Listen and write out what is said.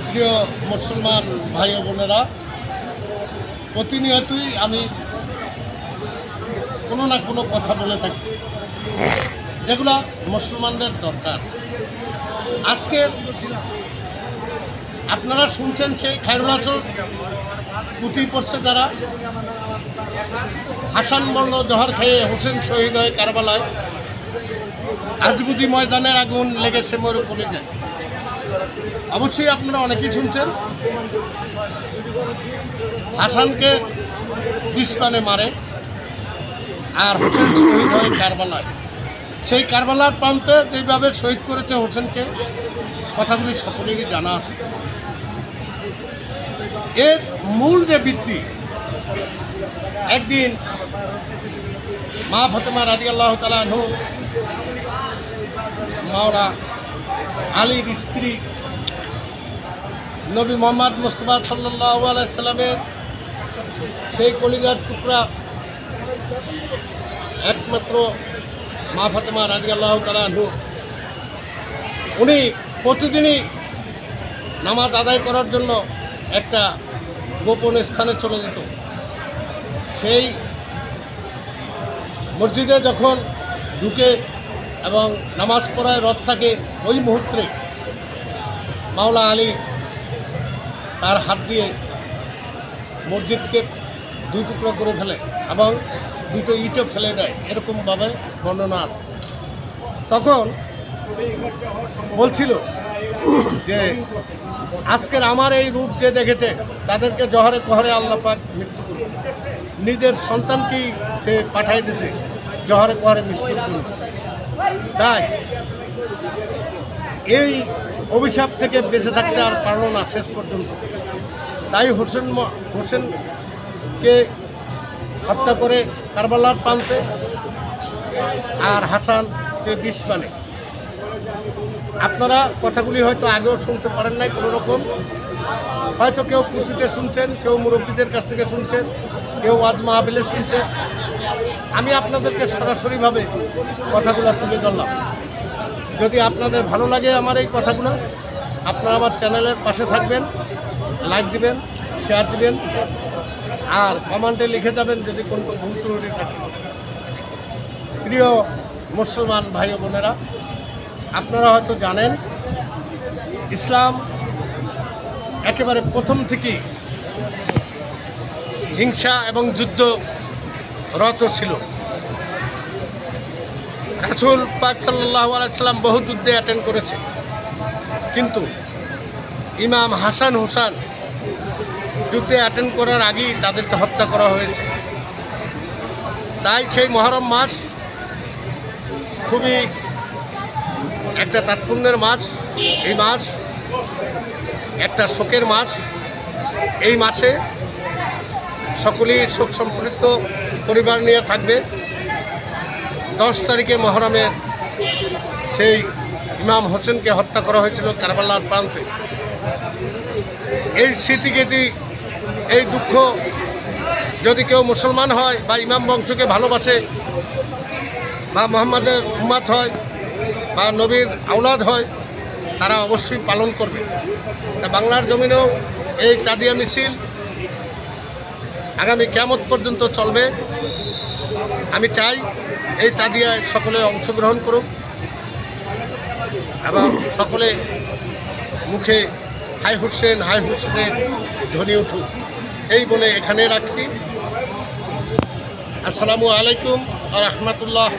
প্রিয় মুসলমান ভাই ও বোনেরা, প্রতিনিয়তই আমি কোনো না কোনো কথা বলে থাকি যেগুলো মুসলমানদের দরকার। আজকে আপনারা শুনছেন সেই খায়রুল হাসান পুঁথি পড়ছে যারা, হাসান বলল জহর খেয়ে হোসেন শহীদ হয় কারবালায়, আজ বুঝি ময়দানের আগুন লেগেছে মোর কলিজায়। অবশ্যই আপনারা অনেকেই শুনছেন হাসানকে বিষপানে মারে আর হোসেন শহীদ হয় কারবালায়। সেই কারবালার প্রান্তে যেভাবে শহীদ করেছে হোসেনকে, কথাগুলি সকলেরই জানা আছে। এর মূল যে ভিত্তি, একদিন মা ফাতেমা রাদিয়াল্লাহু তাআলা আনহু মাওলা আলীর স্ত্রী নবী মোহাম্মদ মুস্তাফা সাল্লাল্লাহু আলাইহি সাল্লামের সেই কলিজার টুকরা একমাত্র মা ফাতেমা রাদিয়াল্লাহু তাআলা আনহু, উনি প্রতিদিনই নামাজ আদায় করার জন্য একটা গোপন স্থানে চলে যেত। সেই মসজিদে যখন ঢুকে এবং নামাজ পড়ায় রত থাকে, ওই মুহূর্তে মাওলা আলী তার হাত দিয়ে মসজিদকে দুই টুকরো করে ফেলে এবং দুটো ইটও ফেলে দেয়, এরকমভাবে বর্ণনা আছে। তখন বলছিল যে আজকের আমার এই রূপ যে দেখেছে তাদেরকে জহরে কহরে আল্লাহ পাক মৃত্যু করবে। নিজের সন্তানকেই সে পাঠাই দিয়েছে জহরে কহরে মৃত্যু করবে। তাই এই অভিশাপ থেকে বেঁচে থাকতে আর পারল না শেষ পর্যন্ত। তাই হোসেনকে হত্যা করে কারবালার প্রান্তে, আর হাসানকে বিষপানে। আপনারা কথাগুলি হয়তো আগেও শুনতে পারেন নাই কোনো রকম, হয়তো কেউ পুঁথিতে শুনছেন, কেউ মুরব্বীদের কাছ থেকে শুনছেন, কেউ ওয়াজ মাহফিলে শুনছেন। আমি আপনাদেরকে সরাসরিভাবে কথাগুলো তুলে ধরলাম। যদি আপনাদের ভালো লাগে আমার এই কথাগুলো, আপনারা আমার চ্যানেলের পাশে থাকবেন, লাইক দিবেন, শেয়ার দিবেন, আর কমেন্টে লিখে যাবেন যদি কোনো ভুল ত্রুটি থাকে। প্রিয় মুসলমান ভাই ও বোনেরা, আপনারা হয়তো জানেন ইসলাম একেবারে প্রথম থেকেই হিংসা এবং যুদ্ধ রত ছিল। রাসূল পাক সাল্লাল্লাহু আলাইহি সাল্লাম বহু যুদ্ধে অ্যাটেন্ড করেছে, কিন্তু ইমাম হাসান হুসাইন যুদ্ধে অ্যাটেন্ড করার আগেই তাদেরকে হত্যা করা হয়েছে। তাই সেই মহরম মাস খুবই একটা তাৎপর্যের মাস। এই মাস একটা শোকের মাস। এই মাসে সকলেই শোক সম্পৃক্ত পরিবার নিয়ে থাকবে। 10 তারিখে মহরমের সেই ইমাম হোসেনকে হত্যা করা হয়েছিল কারবালার প্রান্তে। এই স্মৃতিকেটি, এই দুঃখ যদি কেউ মুসলমান হয় বা ইমাম বংশকে ভালোবাসে বা মুহাম্মাদের উম্মত হয় বা নবীর আওলাদ হয়, তারা অবশ্যই পালন করবে। তা বাংলার জমিনেও এই তাজিয়া মিছিল আগামী কিয়ামত পর্যন্ত চলবে। আমি চাই এই তাজিয়ায় সকলে অংশগ্রহণ করুক এবং সকলে মুখে হাই হোসেনের ধ্বনি উঠুক, এই বলে এখানে রাখছি। আসসালামু আলাইকুম ওয়া রাহমাতুল্লাহ।